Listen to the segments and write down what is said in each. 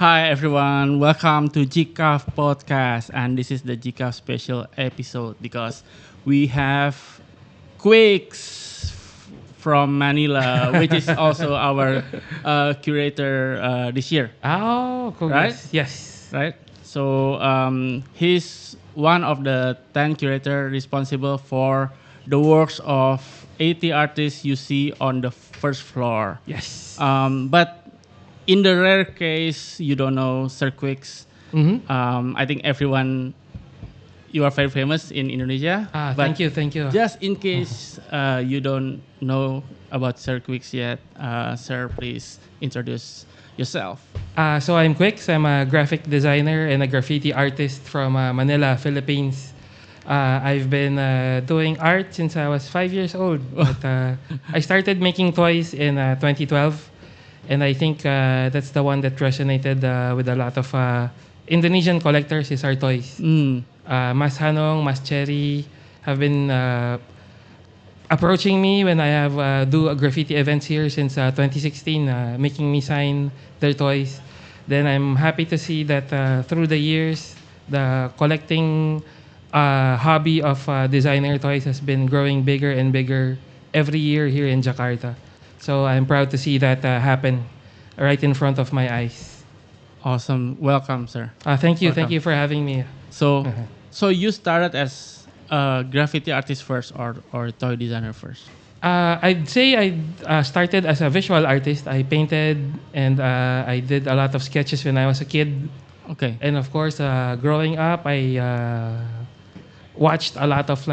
Hi everyone, welcome to JICAF Podcast, and this is the JICAF special episode because we have Quicks from Manila, which is also our curator this year. Oh, cool. Right? Yes. Right? So he's one of the 10 curators responsible for the works of 80 artists you see on the first floor. Yes. But in the rare case you don't know Sir Quicks, I think everyone, you are very famous in Indonesia. Thank you. Just in case you don't know about Sir Quicks yet, Sir, please introduce yourself. So I'm Quicks. I'm a graphic designer and a graffiti artist from Manila, Philippines. I've been doing art since I was 5 years old. But, I started making toys in 2012. And I think that's the one that resonated with a lot of Indonesian collectors is our toys. Mas Hanong, Mas Cherry have been approaching me when I have do a graffiti events here since 2016, making me sign their toys. Then I'm happy to see that through the years, the collecting hobby of designer toys has been growing bigger and bigger every year here in Jakarta. So I'm proud to see that happen right in front of my eyes. Awesome. Welcome, sir. Thank you. Welcome. Thank you for having me. So you started as a graffiti artist first or toy designer first? I'd say I started as a visual artist. I painted and I did a lot of sketches when I was a kid. Okay. And of course, growing up, I watched a lot of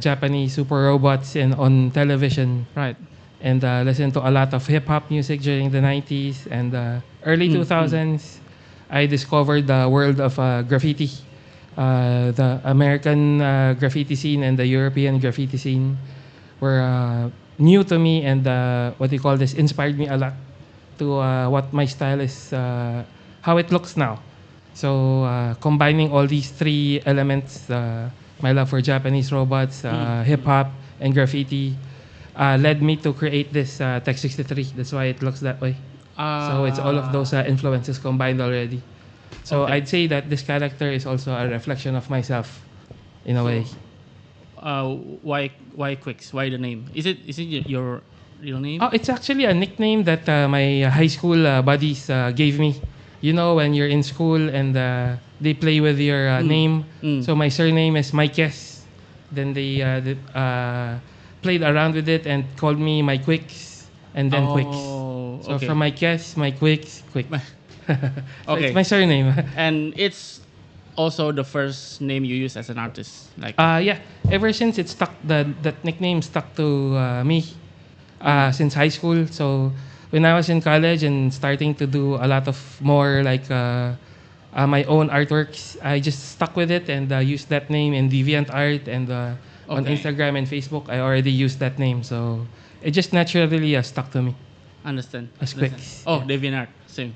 Japanese super robots on television. Right. And listened to a lot of hip-hop music during the 90s and early 2000s. I discovered the world of graffiti, the American graffiti scene and the European graffiti scene were new to me and inspired me a lot to what my style is, how it looks now. So combining all these three elements, my love for Japanese robots, hip-hop, and graffiti, led me to create this Tech 63. That's why it looks that way. So it's all of those influences combined already. So Okay. I'd say that this character is also a reflection of myself, in a way. Why Quicks? Why the name? Is it your real name? Oh, it's actually a nickname that my high school buddies gave me. You know, when you're in school and they play with your name. So my surname is Maiquez. Then they played around with it and called me my Quicks and then Quicks. So okay. from my Quicks, my Quicks, Quick. So Okay. it's my surname. And it's also the first name you use as an artist. Yeah. Ever since it stuck, that nickname stuck to me since high school. So when I was in college and starting to do a lot of more my own artworks, I just stuck with it and used that name in DeviantArt and on Okay. Instagram and Facebook. I already used that name, so it just naturally stuck to me. Understand. As Understand. Quicks, Oh, yeah. DeviantArt, same.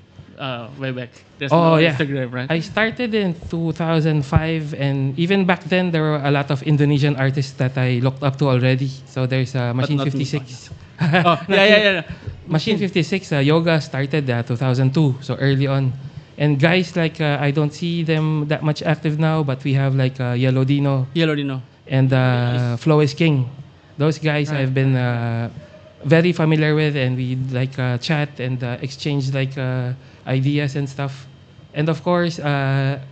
Way back. There's Oh, no yeah. Instagram, right? I started in 2005, and even back then, there were a lot of Indonesian artists that I looked up to already. So there's Machine not me. 56. Oh, yeah. Machine 56, Yoga started 2002, so early on. And guys I don't see them that much active now, but we have Yellow Dino Yellow Dino. and Flow is King. Those guys Right. I've been very familiar with, and we chat and exchange ideas and stuff. And of course,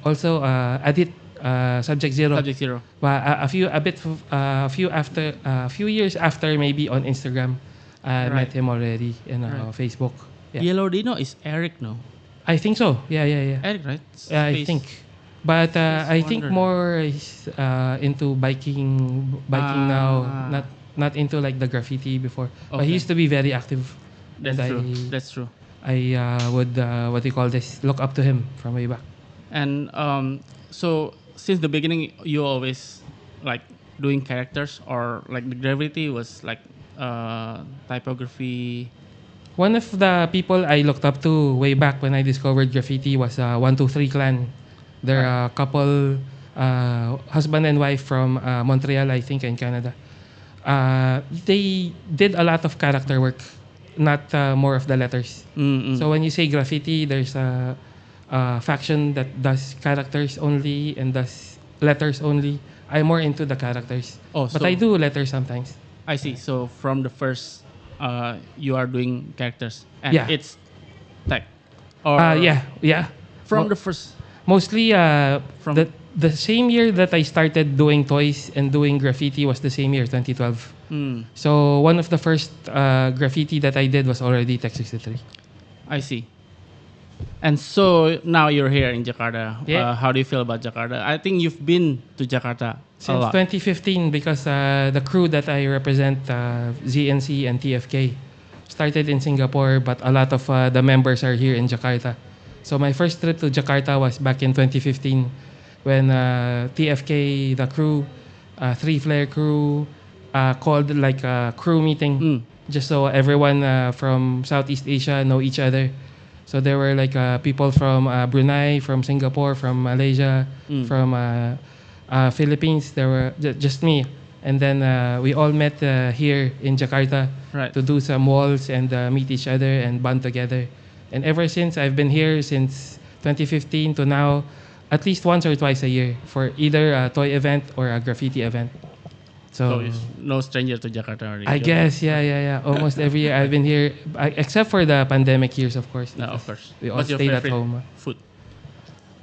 also Adit, Subject Zero. Subject Zero. A few years after, maybe on Instagram, I Right. met him already in Right. Facebook. Yeah. Yellow Dino is Eric, no? I think so. Yeah. Eric, right? I Space. think. But Space I think Wonder. more is into biking now, not into the graffiti before. But Okay. he used to be very active. That's and true. That's true. I would look up to him from way back. And so since the beginning, you always doing characters, or the graffiti was typography. One of the people I looked up to way back when I discovered graffiti was 123 Clan. They're a couple, husband and wife from Montreal, I think, in Canada. They did a lot of character work, not more of the letters. Mm-mm. So when you say graffiti, there's faction that does characters only and does letters only. I'm more into the characters. Oh, But so I do letters sometimes. I see. So from the first, you are doing characters, and Yeah. it's tech, or Yeah. from Mo- the first. Mostly, From- the same year that I started doing toys and doing graffiti was the same year, 2012. So one of the first graffiti that I did was already Tech 63. I see. And so now you're here in Jakarta. Yeah. How do you feel about Jakarta? I think you've been to Jakarta a Since lot. 2015, because the crew that I represent, ZNC and TFK, started in Singapore, but a lot of the members are here in Jakarta. So my first trip to Jakarta was back in 2015 when TFK, the crew, Three Flare crew, called like a crew meeting just so everyone from Southeast Asia know each other. So there were like people from Brunei, from Singapore, from Malaysia, from Philippines. There were just me. And then we all met here in Jakarta Right. to do some walls and meet each other and bond together. And ever since, I've been here since 2015 to now, at least once or twice a year for either a toy event or a graffiti event. So it's no stranger to Jakarta already. I guess, yeah. Almost every year I've been here, except for the pandemic years, of course. No, of because course. We all What's your stayed at favorite home. food?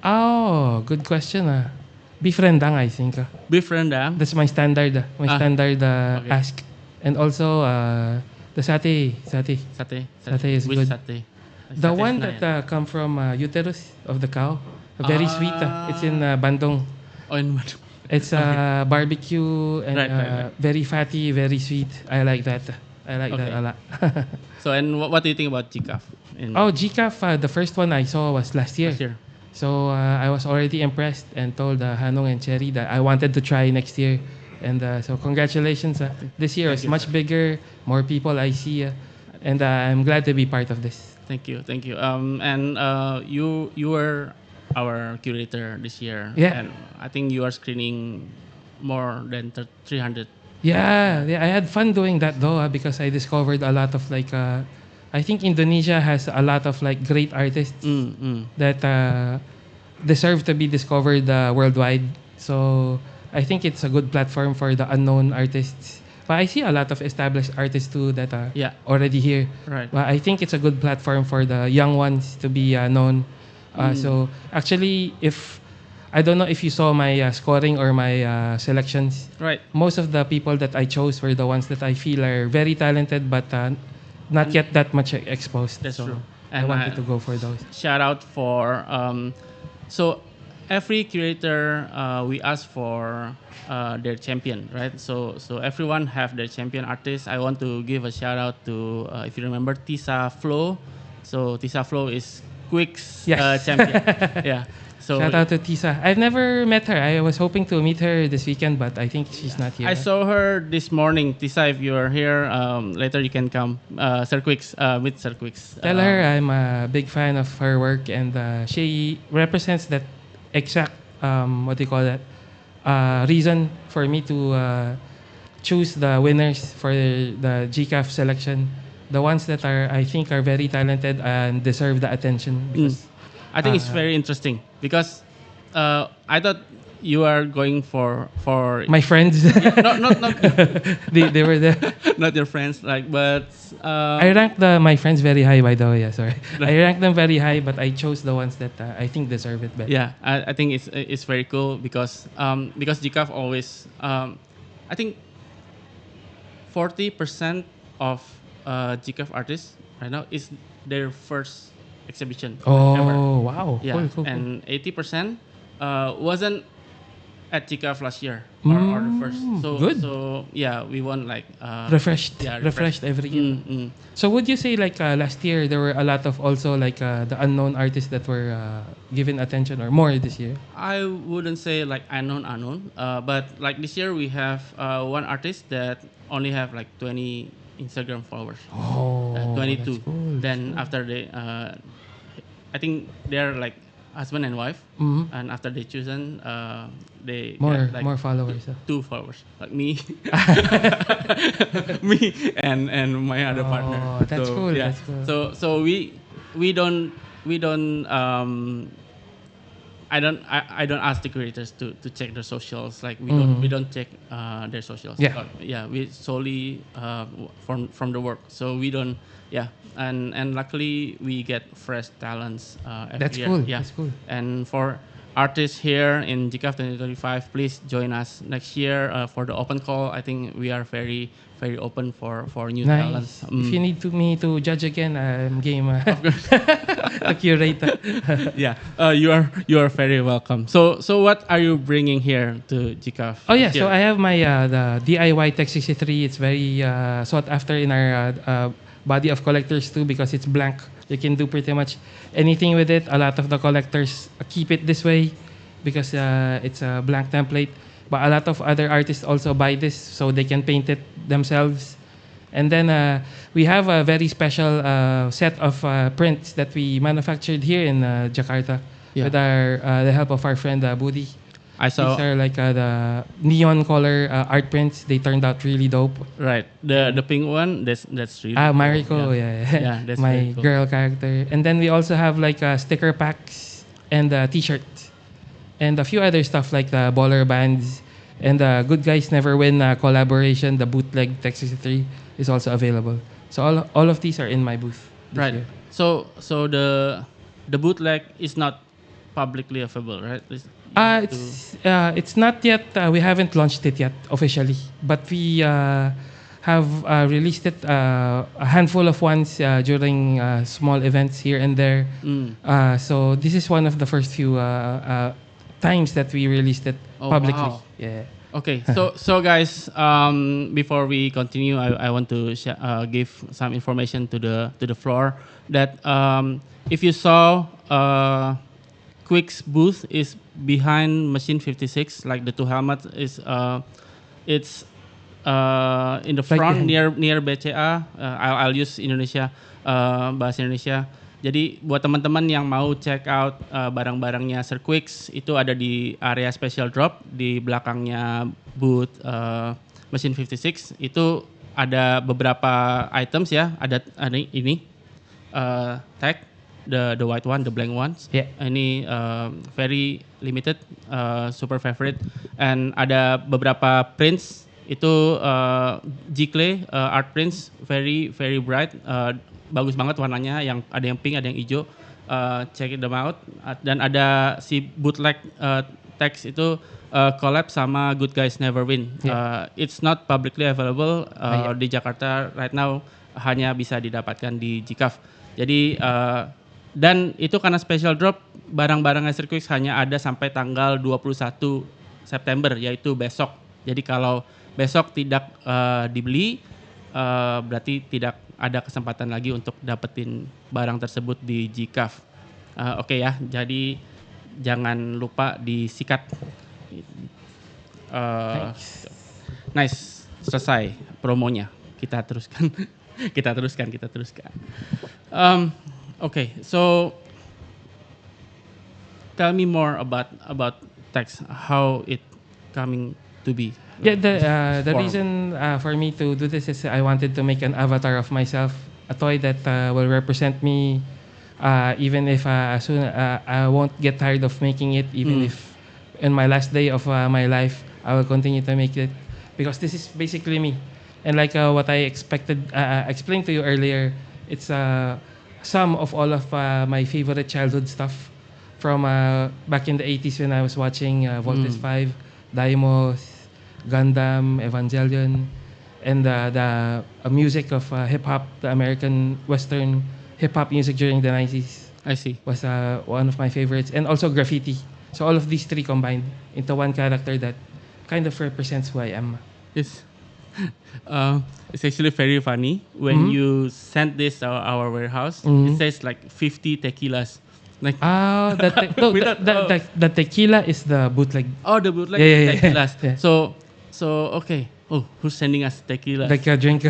Oh, good question. Beef rendang, I think. Beef rendang. That's my standard. Standard Okay. ask. And also the satay. Satay. Satay is Which good. satay? The Satay one is nice. that come from uterus of the cow. Very sweet. It's in Bandung. Oh, in Bandung. It's barbecue and Right. very fatty, very sweet. I like that. I like that Okay. a lot. So, and what do you think about JICAF? Oh, JICAF, the first one I saw was last year. Last year. So I was already impressed and told Hanong and Cherry that I wanted to try next year. And so congratulations. This year Thank is you, much bigger, more people I see. And I'm glad to be part of this. Thank you. And you were our curator this year. Yeah. And I think you are screening more than 300. Yeah, I had fun doing that though because I discovered a lot of like, I think Indonesia has a lot of like great artists that deserve to be discovered worldwide. So I think it's a good platform for the unknown artists. But I see a lot of established artists too that are Yeah. already here. Right. But I think it's a good platform for the young ones to be known. So actually, if I don't know if you saw my scoring or my selections, Right. most of the people that I chose were the ones that I feel are very talented but not yet that much exposed. That's so true. I And wanted to go for those. Shout out for so every curator we ask for their champion, right? So everyone have their champion artist. I want to give a shout out to if you remember Tisa Flo. So Tisa Flo is Quiccs Yes. champion. Yeah. So Shout out to Tisa. I've never met her. I was hoping to meet her this weekend, but I think she's not here. I saw her this morning. Tisa, if you are here, later you can come. Sir Quiccs, meet Sir Quiccs. Tell her I'm a big fan of her work, and she represents that exact what do you call that reason for me to choose the winners for the GCAF selection, the ones that I think are very talented and deserve the attention. Because I think it's very interesting because I thought you are going for my friends, not they were there. not your friends, like, but I ranked my friends very high, by the way. Yeah, sorry. I ranked them very high, but I chose the ones that I think deserve it better. yeah, I think it's very cool because JICAF always I think 40% of JICAF artists right now is their first exhibition ever. Oh, wow. Yeah, Cool. and 80% wasn't at JICAF last year or the first. So good. So yeah, we won like Refreshed. Yeah, refreshed every year. Mm. So would you say like last year there were a lot of also like the unknown artists that were given attention or more this year? I wouldn't say like unknown, but like this year we have one artist that only have like 20 Instagram followers. Oh, 22. that's cool. Then after they, I think they're like husband and wife, Mhm. and after they chosen, they More get, like, more followers. 2 followers, like me, me and my other partner. Oh, that's cool, Yeah. that's cool. So we we don't. I don't ask the creators to check their socials. Like we don't check their socials. Yeah. We solely from the work. So we don't. Yeah, and luckily we get fresh talents every That's year. cool. Yeah, That's cool. and for artists here in JICAF 2025, please join us next year for the open call. I think we are very open for new talents. If you need me to judge again, I'm game. A curator. Yeah, you are very welcome. So what are you bringing here to JICAF? Oh yeah, this so year? I have my the DIY Tech 63. It's very sought after in our body of collectors too because it's blank. You can do pretty much anything with it. A lot of the collectors keep it this way because it's a blank template. But a lot of other artists also buy this so they can paint it themselves. And then we have a very special set of prints that we manufactured here in Jakarta with the help of our friend Budi. I saw. These are like the neon color art prints. They turned out really dope. Right, the pink one. That's really. Mariko, Yeah, that's my very cool. girl character. And then we also have like sticker packs and T-shirts and a few other stuff like the baller bands and the Good Guys Never Win collaboration. The bootleg Tech 63 is also available. So all of these are in my booth. This Right. year. So the bootleg is not publicly available, right? It's not yet. We haven't launched it yet officially, but we have released it a handful of ones during small events here and there. So this is one of the first few times that we released it Oh, publicly. wow. Yeah. Okay, so guys, before we continue, I want to give some information to the floor that if you saw Quiccs booth is behind machine 56, like the two helmets is it's in the Like front behind. near BCA. I'll use Indonesia bahasa Indonesia. Jadi buat teman-teman yang mau check out barang-barangnya Sir Quiccs itu ada di area special drop di belakangnya booth machine 56. Itu ada beberapa items ya. Ada ini tag. The white one, the blank ones. Yeah. Ini very limited, super favorite. And ada beberapa prints itu G-clay art prints, very bright, bagus banget warnanya. Yang ada yang pink, ada yang hijau. Check them out. Dan ada si bootleg text itu collab sama Good Guys Never Win. Yeah. It's not publicly available di Jakarta right now, hanya bisa didapatkan di JICAF. Jadi dan itu karena special drop, barang-barangnya Sir Quiccs hanya ada sampai tanggal 21 September, yaitu besok. Jadi kalau besok tidak dibeli, berarti tidak ada kesempatan lagi untuk dapetin barang tersebut di JICAF. Oke ya, jadi jangan lupa disikat. Nice, selesai promonya. Kita teruskan. kita teruskan. Okay, so tell me more about text, how it coming to be. Yeah, the form. reason for me to do this is I wanted to make an avatar of myself, a toy that will represent me, even if soon I won't get tired of making it, even if in my last day of my life I will continue to make it, because this is basically me. And like what I explained to you earlier, it's some of all of my favorite childhood stuff from back in the 80s when I was watching Voltes 5, Daimos, Gundam, Evangelion, and the music of hip-hop, the American Western hip-hop music during the 90s. I see. Was one of my favorites. And also graffiti. So all of these three combined into one character that kind of represents who I am. Yes. It's actually very funny when you sent this to our warehouse. It says like 50 tequilas. Like The tequila is the bootleg. oh, the bootleg Yeah. tequilas. Yeah. So okay. Oh, who's sending us tequila? Like a drink.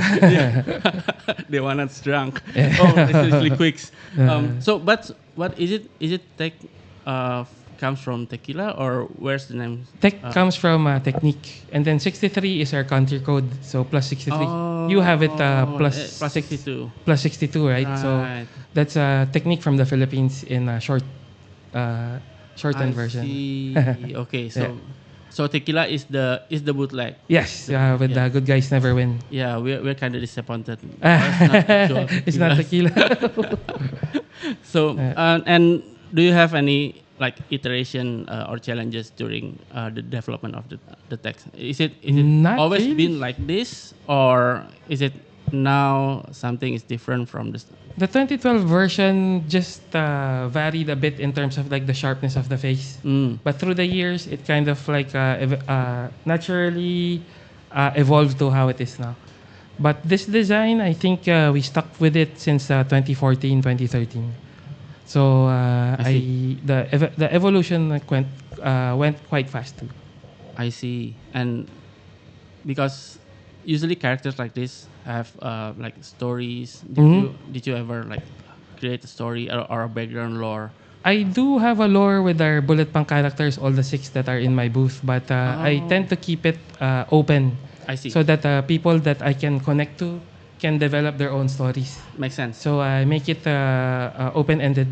They want us drunk. Oh, it's actually Quiccs. Yeah. So, but what is it? Is it take comes from tequila, or where's the name? Tech comes from technique, and then 63 is our country code, so plus 63. You have it plus 62. Plus 62, right? So Right. that's a technique from the Philippines in a shortened version. See. Okay, so Yeah. so tequila is the bootleg. Yes, with the good guys never win. Yeah, we're kind of disappointed. It's not tequila. So and do you have any like iteration or challenges during the development of the text? Is it Not always really. been like this, or is it now something is different from this? The 2012 version just varied a bit in terms of like the sharpness of the face. But through the years, it kind of like naturally evolved to how it is now. But this design, I think we stuck with it since 2014, 2013. So the evolution went quite fast too. I see. And because usually characters like this have like stories. Did you ever like create a story or a background lore? I do have a lore with our bullet punk characters, all the 6 that are in my booth, but I tend to keep it open. I see. So that people that I can connect to can develop their own stories. Makes sense. So I make it open-ended.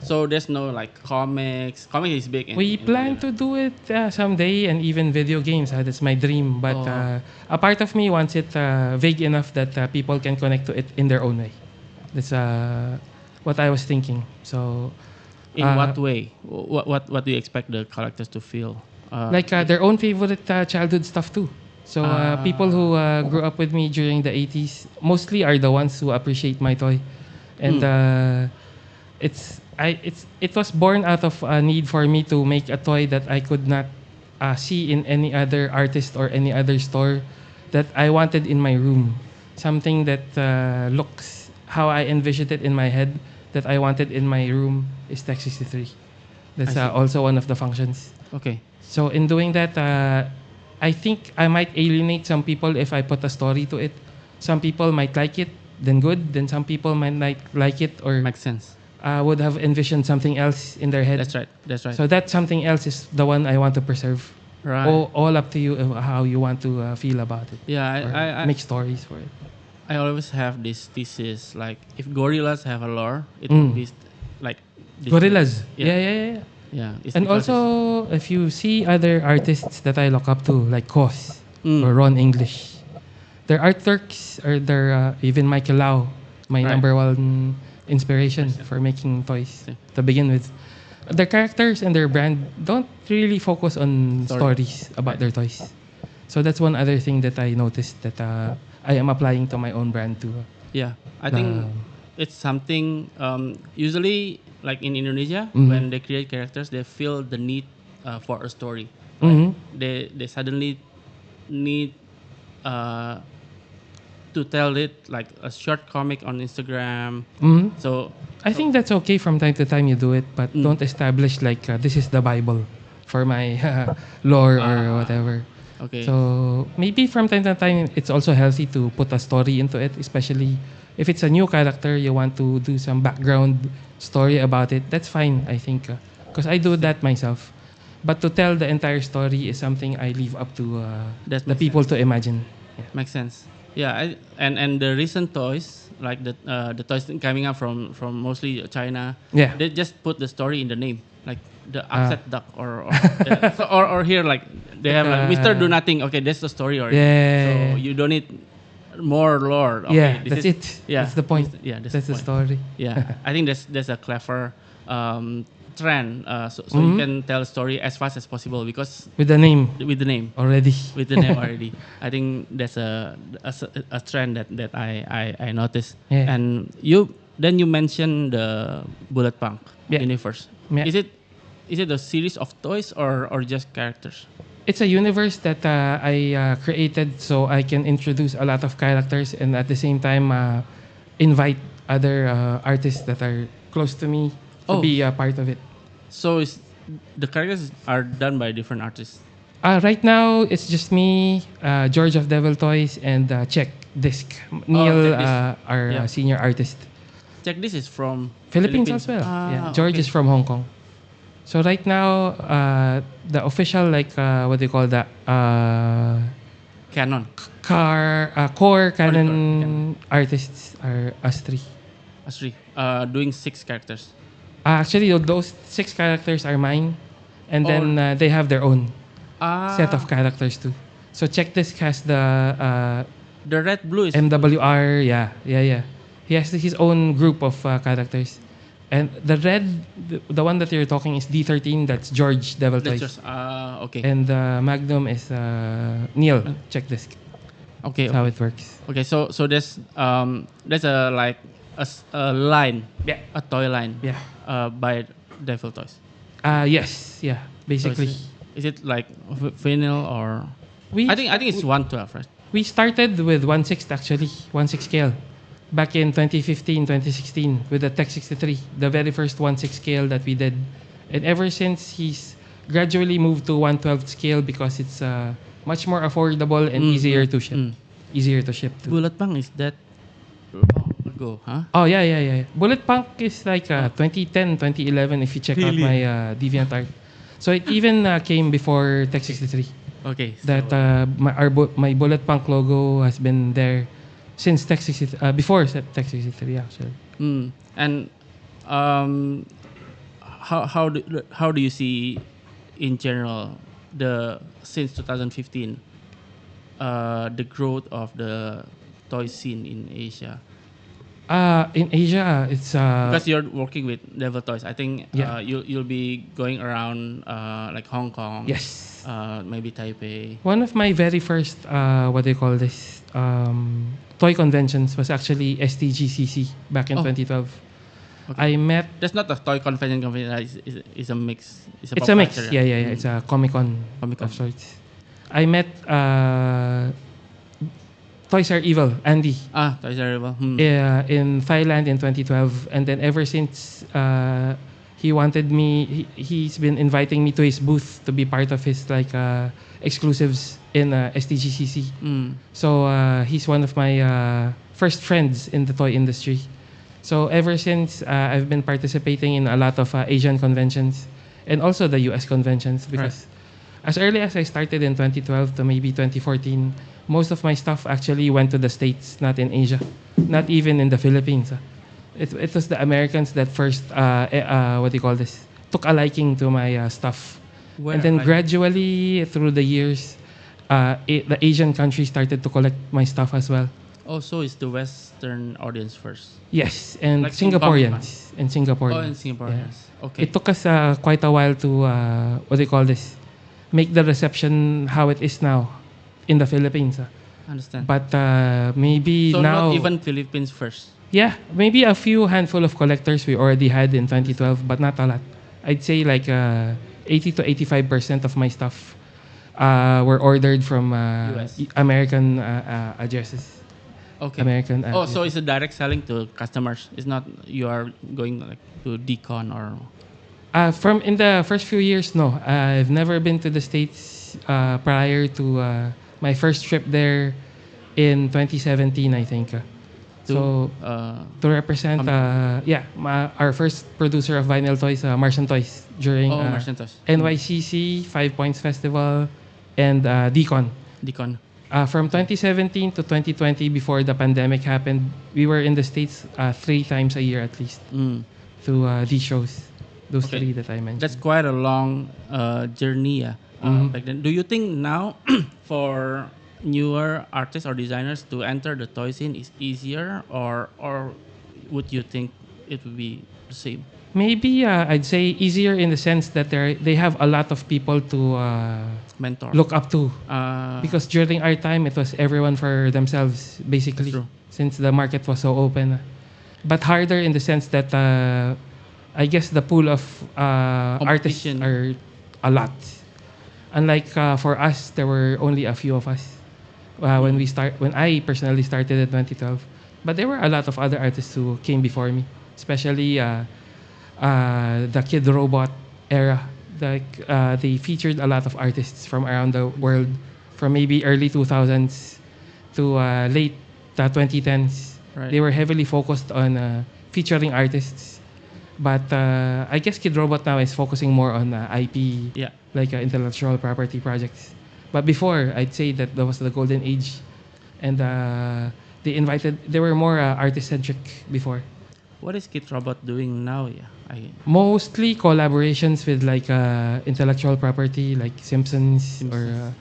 So there's no like comics. Comics is big. We plan to do it someday, and even video games. That's my dream. But a part of me wants it vague enough that people can connect to it in their own way. That's what I was thinking. So, in what way? What do you expect the characters to feel? Their own favorite childhood stuff too. So people who grew up with me during the 80s mostly are the ones who appreciate my toy, and it was born out of a need for me to make a toy that I could not see in any other artist or any other store, that I wanted in my room. Something that looks how I envisioned it in my head, that I wanted in my room, is Tech 63. That's also one of the functions. Okay. So in doing that, I think I might alienate some people if I put a story to it. Some people might like it, then good. Then some people might not like it, or Makes sense. would have envisioned something else in their head. That's right. So that something else is the one I want to preserve. Right. All up to you how you want to feel about it. Yeah, I make stories for it. I always have this thesis, like if gorillas have a lore, it would be like this. Gorillas. Yeah. Yeah. It's And because also, if you see other artists that I look up to, like Kos or Ron English, their artworks, or their even Michael Lau, my number one inspiration for making toys to begin with. Their characters and their brand don't really focus on stories about their toys. So that's one other thing that I noticed that I am applying to my own brand too. yeah, I think it's something usually like in Indonesia when they create characters, they feel the need for a story. Right? They suddenly need to tell it like a short comic on Instagram. So I think that's okay from time to time you do it, but don't establish like this is the Bible for my lore or whatever. okay. So maybe from time to time it's also healthy to put a story into it, especially if it's a new character, you want to do some background story about it. That's fine, I think, because I do that myself. But to tell the entire story is something I leave up to the people to imagine. Yeah. Makes sense. Yeah, and the recent toys, like the toys coming up from mostly China, Yeah. they just put the story in the name, like the upset duck or or here like they have like Mr. Do Nothing. Okay, that's the story already. Yeah. So you don't need more lore. Okay, Yeah, this that's is, it. Yeah, That's the point. Yeah, That's the the point. story. Yeah, I think that's a clever trend. So you can tell a story as fast as possible because With the name with the name. already. With the name already. I think that's a trend that I noticed. Yeah. And you mentioned the Bullet Punk Yeah. universe. Yeah. Is it a series of toys or just characters? It's a universe that I created so I can introduce a lot of characters and at the same time invite other artists that are close to me to be a part of it. So the characters are done by different artists. Right now, it's just me, George of Devil Toys, and Check Disc. Neil, our senior artist. Check, this is from Philippines as well. George is from Hong Kong. So right now, the official what do you call that? Canon. Core canon artists are us three. Asri. Doing 6 characters. Actually, those 6 characters are mine, and then they have their own set of characters too. So check this has The red blue is MWR. Yeah. He has his own group of characters, and the red, the one that you're talking is D13. That's George Devil that's Toys. yours. Okay. And Magnum is Neil. Check this. Okay. That's how it works. Okay. So there's a like a line. Yeah. A toy line. Yeah. By Devil Toys. Yes. Yeah. Basically. So is it like vinyl or? We I think it's 112, right? We started with 1/6 actually, 1/6 scale. Back in 2015, 2016 with the Tech 63, the very first 1/6 scale that we did. And ever since he's gradually moved to 1/12 scale because it's much more affordable and easier to ship. Easier to ship to. Bullet Punk is that long ago, huh? Oh yeah. Bullet Punk is like 2010, 2011 if you check out Really? my DeviantArt. So it even came before Tech 63. Okay. That my Bullet Punk logo has been there since Tech 63, before Tech 63 actually. And how do you see in general since 2015 the growth of the toy scene in Asia? In Asia, it's Because you're working with Devil Toys, I think you'll be going around like Hong Kong. Yes. Maybe Taipei. One of my very first what do you call this toy conventions was actually STGCC back in 2012. Okay. I met. That's not a toy convention. It's a mix. It's a mix. Yeah. It's a Comic-Con of sorts. I met Toys Are Evil, Andy. Toys Are Evil. In Thailand in 2012, and then ever since he wanted me. He's been inviting me to his booth to be part of his exclusives in STGCC. So he's one of my first friends in the toy industry. So ever since I've been participating in a lot of Asian conventions and also the US conventions because as early as I started in 2012 to maybe 2014, most of my stuff actually went to the States, not in Asia, not even in the Philippines. It was the Americans that first, took a liking to my stuff. And then gradually, through the years, the Asian countries started to collect my stuff as well. Also, it's the Western audience first. Yes, and Like Singaporeans. in Singaporeans. Yeah. Okay. It took us quite a while to, make the reception how it is now in the Philippines. Understand. But maybe so now... not even Philippines first. Yeah, maybe a few handful of collectors we already had in 2012, but not a lot. I'd say 80 to 85% of my stuff were ordered from American addresses. Okay. American. So it's a direct selling to customers. It's not you are going to decon or. From in the first few years, no. I've never been to the States prior to my first trip there in 2017, I think. To represent, our first producer of vinyl toys, Martian Toys, during Martian Toys. NYCC, 5 Points Festival, and Decon. From 2017 to 2020, before the pandemic happened, we were in the States 3 times a year at least to these shows. Those 3 that I mentioned. That's quite a long journey back then. Do you think now for newer artists or designers to enter the toy scene is easier, or would you think it would be the same? Maybe I'd say easier in the sense that they have a lot of people to mentor, look up to. Because during our time, it was everyone for themselves, basically, since the market was so open. But harder in the sense that I guess the pool of artists are a lot. Unlike for us, there were only a few of us when I personally started in 2012. But there were a lot of other artists who came before me, especially the Kid Robot era. They featured a lot of artists from around the world, from maybe early 2000s to late 2010s. Right. They were heavily focused on featuring artists. But I guess Kid Robot now is focusing more on IP, Yeah. like intellectual property projects. But before, I'd say that was the golden age, and they were more artist centric before. What is Kid Robot doing now? Yeah. Mostly collaborations with like intellectual property, like Simpsons. Or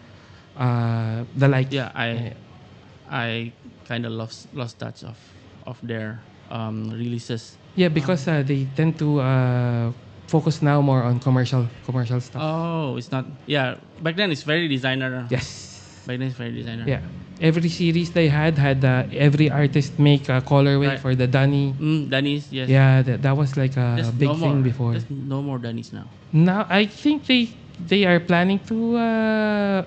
the like. Yeah, I kind of lost touch of their releases. Yeah, because they tend to focus now more on commercial stuff. Oh, it's not. Yeah, back then it's very designer. Yes. Back then it's very designer. Yeah. Every series they had every artist make a colorway Right. for the Danny. Danny's, yes. Yeah, that was like a There's big no thing more. before. There's no more Danny's now. Now I think they are planning to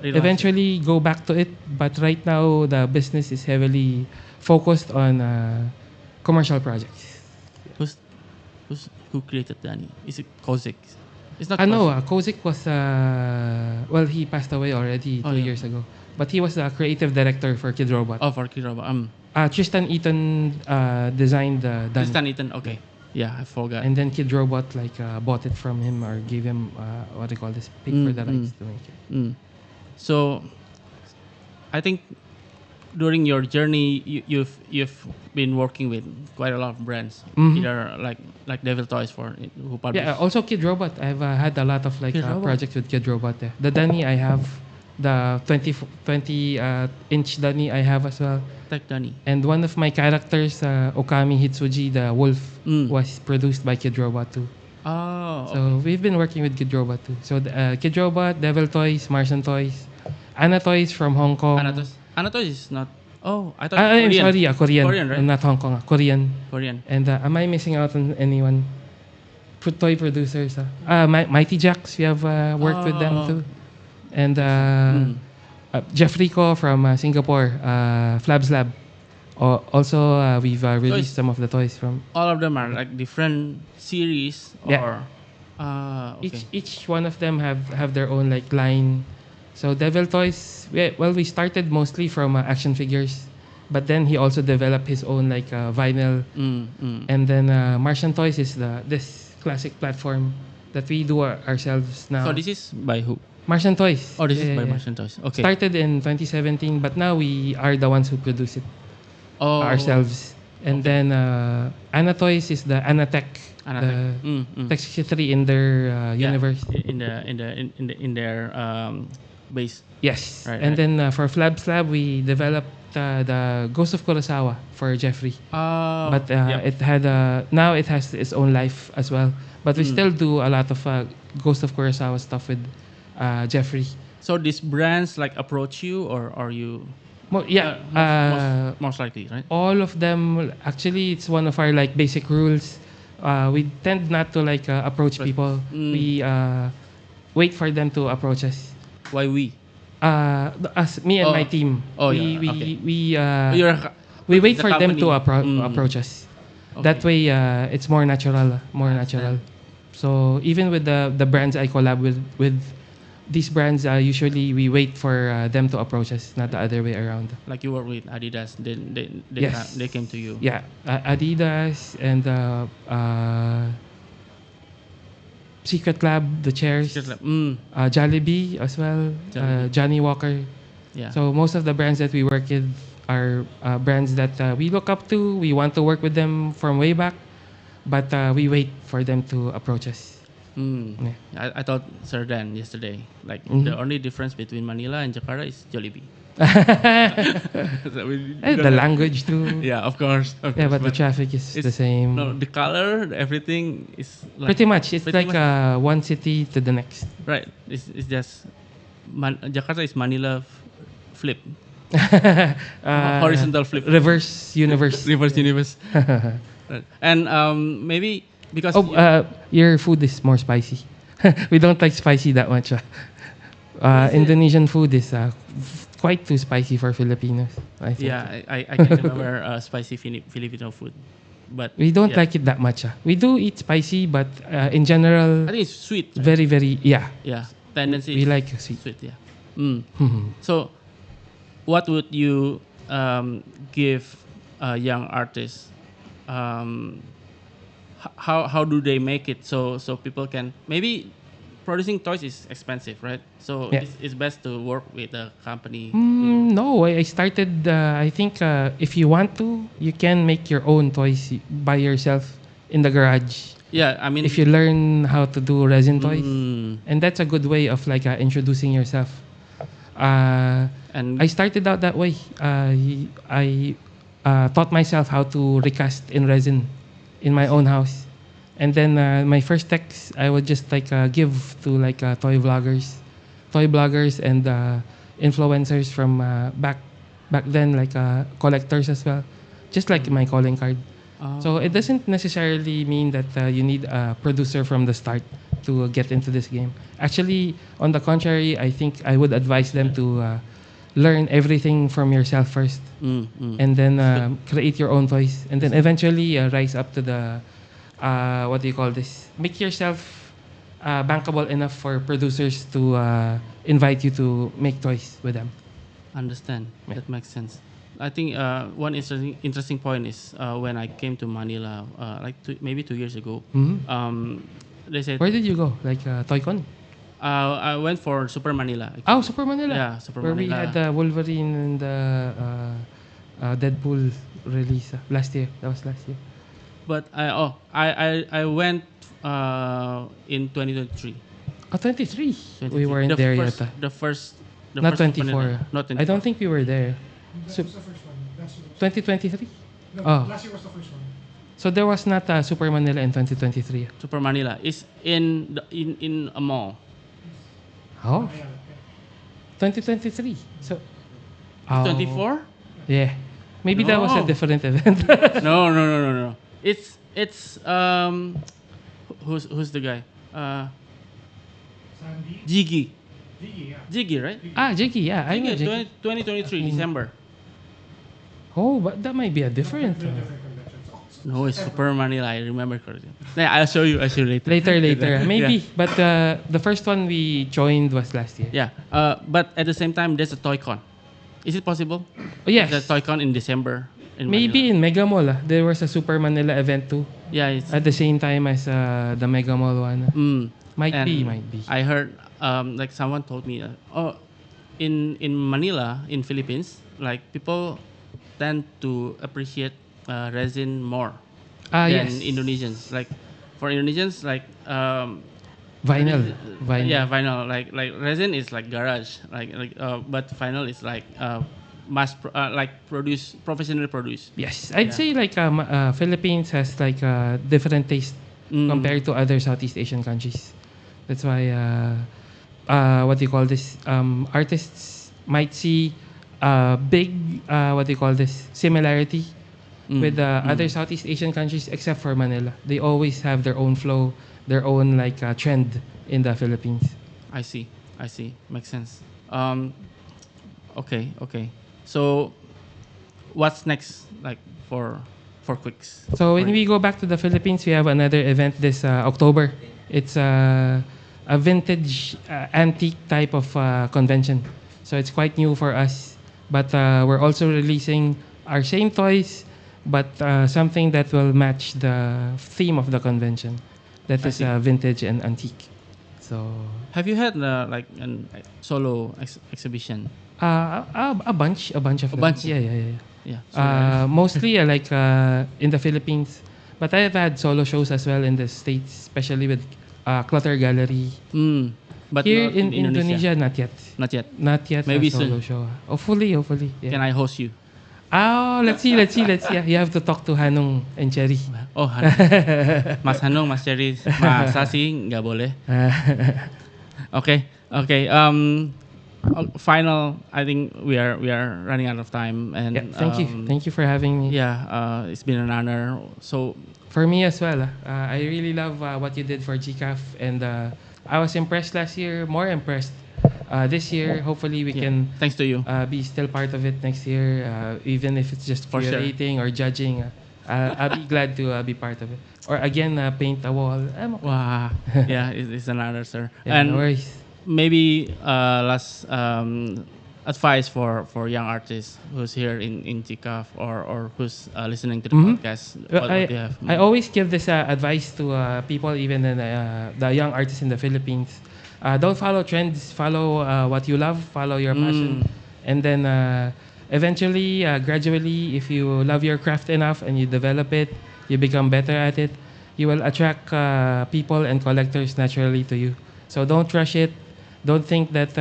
eventually go back to it, but right now the business is heavily focused on commercial projects. Who created Danny? Is it Quiccs? It's not. No, Quiccs was he passed away already 2 years ago, but he was the creative director for Kid Robot. Oh, for Kid Robot. Tristan Eaton designed Danny. Tristan Eaton. Okay. Yeah, I forgot. And then Kid Robot bought it from him or gave him what they call this, paid for the rights to make it. So, I think during your journey, you've been working with quite a lot of brands, either like Devil Toys who publish. Yeah, also Kid Robot. I've had a lot of projects with Kid Robot. The Danny I have, the 20 inch Danny I have as well. Like Danny. And one of my characters, Okami Hitsuji, the wolf, was produced by Kid Robot too. Oh, okay. So we've been working with Kid Robot too. So Kid Robot, Devil Toys, Martian Toys, Anna Toys from Hong Kong. Anna Toys is not. Oh, I thought I'm Korean. sorry, Korean. Korean, right? Not Hong Kong, Korean. Korean. And am I missing out on anyone? Toy producers. Mighty Jacks, we have worked with them too. And Jeff Rico from Singapore, Flabs Lab. Also, we've released some of the toys from. All of them are like different series, or okay. Each one of them have their own like line. So Devil Toys, we started mostly from action figures, but then he also developed his own like vinyl. And then Martian Toys is this classic platform that we do ourselves now. So this is by who? Martian Toys. Oh, this is by Martian Toys. Okay. Started in 2017, but now we are the ones who produce it ourselves. And then Anna Toys is the Anatech. Tech 63 in their universe. In their base. Yes. Right, and then for Flabs Lab, we developed the Ghost of Kurosawa for Jeffrey. But it had now it has its own life as well. But we still do a lot of Ghost of Kurosawa stuff with Jeffrey. So these brands like approach you, or are you? Most likely, right? All of them. Actually, it's one of our like basic rules. We tend not to like approach people. We wait for them to approach us. Why we? Me and my team. We wait for them to approach us. Okay. That way, it's more natural. So even with the brands I collab with these brands, usually we wait for them to approach us, not the other way around. Like you were with Adidas, they came to you. Yeah, Adidas and Secret Lab, the chairs. Jollibee as well. Johnny Walker. Yeah. So most of the brands that we work with are brands that we look up to. We want to work with them from way back, but we wait for them to approach us. Yeah. I thought Sir Dan yesterday. Like the only difference between Manila and Jakarta is Jollibee. The language too. Yeah, of course. But the traffic is the same. No, the color, everything is like pretty much. It's like one city to the next. Right. It's just Jakarta is Manila flip. Horizontal flip. Reverse universe. Reverse universe. Right. And maybe because your food is more spicy. We don't like spicy that much. Indonesian food is quite too spicy for Filipinos, I think. Yeah, I can remember spicy Filipino food, but we don't like it that much. We do eat spicy, but in general, I think it's sweet. Right? Very, very yeah. Tendency. We like sweet. Yeah. So, what would you give a young artist? how do they make it so people can maybe producing toys is expensive, right? So Yeah. it's best to work with a company. No, I started. I think if you want to, you can make your own toys by yourself in the garage. Yeah, I mean, If you learn how to do resin toys, mm, and that's a good way of like introducing yourself. Uh, and I started out that way. I taught myself how to recast in resin in my own house, and then my first text I would just like give to like toy bloggers and influencers from back then, like collectors as well, just like my calling card. So it doesn't necessarily mean that you need a producer from the start to get into this game. Actually, on the contrary, I think I would advise them to learn everything from yourself first, and then create your own toys, and then eventually rise up to the what do you call this? Make yourself bankable enough for producers to invite you to make toys with them. understand. Yeah. That makes sense. I think one interesting point is when I came to Manila, like maybe 2 years ago. They said Where did you go? Like ToyCon? I went for Super Manila. Oh, Super Manila. Yeah, Super Where Manila. we had the Wolverine and the Deadpool release last year. That was last year. But I went in 2023. Oh, 23. We 23. weren't The there first, yet. The first, the Not first Super 24. Manila. Not 24. I don't think we were there. That So, was the first one. That's 2023? no, Oh. last year was the first one. So there was not a Super Manila in 2023. Super Manila is in a mall. Oh, Yeah. 2023. So, oh. 24? Yeah. Maybe that was a No. different event. No. It's who's the guy? Sandy. Jiggy. Diggy, yeah. Jiggy, right? Jiggy, yeah. I know Jiggy, Jiggy. 2023 December. Oh, but that might be a different. Different conventions. No, it's Super Manila. I remember correctly. Yeah, I'll show you later. Later. Maybe. Yeah. But the first one we joined was last year. Yeah. But at the same time, there's a ToyCon. Is it possible? Oh, yes. The ToyCon in December. In Maybe Manila. in Mega Mall. There was a Super Manila event too. Yeah, it's. At the same time as the Mega Mall one. Might and be. I heard like someone told me, in Manila, in Philippines, like people tend to appreciate resin more than Yes. Indonesians. Like for Indonesians, like Vinyl. yeah, vinyl. Like resin is like garage. But vinyl is like professionally produced. Yes, I'd Yeah. say like Philippines has like a different taste compared to other Southeast Asian countries. That's why what do you call this? Artists might see big what do you call this? Similarity with other Southeast Asian countries except for Manila. They always have their own flow, their own like trend in the Philippines. I see. Makes sense. Okay. So, what's next, like for Quiccs? So when we go back to the Philippines, we have another event this October. It's a vintage antique type of convention. So it's quite new for us. But we're also releasing our same toys, but something that will match the theme of the convention. That I is see. vintage and antique. So Have you had like a solo exhibition? a bunch of them. bunch? Yeah. Yeah. So, Mostly like in the Philippines, but I have had solo shows as well in the States, especially with Clutter Gallery. but Here not in Indonesia, not yet. Not yet. Not yet. Maybe a solo soon. show. Hopefully. Yeah. Can I host you? Oh, let's see. Yeah, you have to talk to Hanung and Cherry. Oh, Mas Hanung, Mas Cherry, Mas Sasi, nggak boleh. Okay. Final. I think we are running out of time, and Yeah, thank you for having me. Yeah, it's been an honor. So For me as well. I really love what you did for JICAF, and I was impressed last year. More impressed this year. Hopefully, we can thanks to you. be still part of it next year, even if it's just For sure. curating or judging. I'll be glad to be part of it. Or again, paint a wall. I'm okay. Wow. Yeah, it's an honor, sir. Yeah, And no worries. maybe last advice for young artists who's here in JICAF or who's listening to the podcast? What do you have? I always give this advice to people, even in, the young artists in the Philippines. Don't follow trends. Follow what you love. Follow your passion, and then eventually, gradually, if you love your craft enough and you develop it, you become better at it. You will attract people and collectors naturally to you. So don't rush it. Don't think that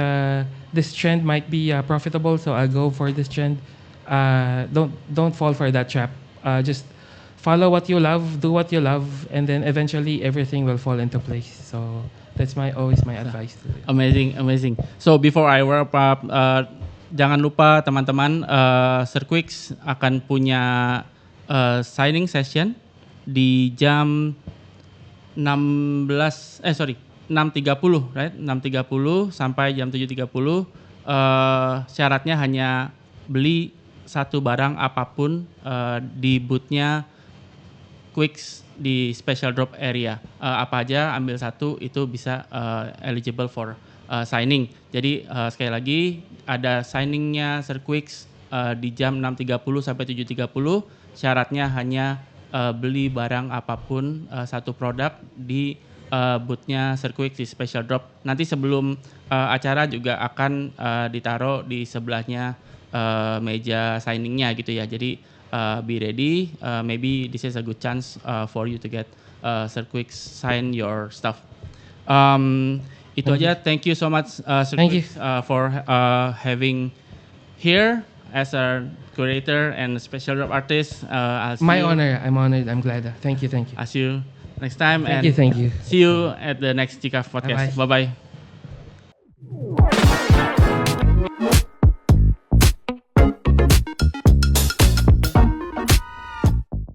this trend might be profitable, so I'll go for this trend. Don't fall for that trap. Just follow what you love, do what you love, and then eventually everything will fall into place. So that's always my advice to it. Amazing. So before I wrap up, jangan lupa teman-teman, Sir Quicks akan punya signing session di jam 6.30, right? 6.30 sampai jam 7.30. Syaratnya hanya beli satu barang apapun di boothnya Quicks di special drop area. Apa aja ambil satu itu bisa eligible for signing. Jadi sekali lagi ada signingnya Sir Quicks di jam 6.30 sampai 7.30. Syaratnya hanya beli barang apapun satu produk di boothnya Sir Quicks di special drop. Nanti sebelum acara juga akan ditaruh di sebelahnya meja signingnya gitu ya. Jadi be ready. Maybe this is a good chance for you to get Sir Quicks sign your stuff. Itu aja. Thank you so much Sir Quicks for having here as a curator and special drop artist. My honor. I'm honored. I'm glad. Thank you. I'll see you next time. Thank you. See you at the next JICAF podcast. Bye-bye.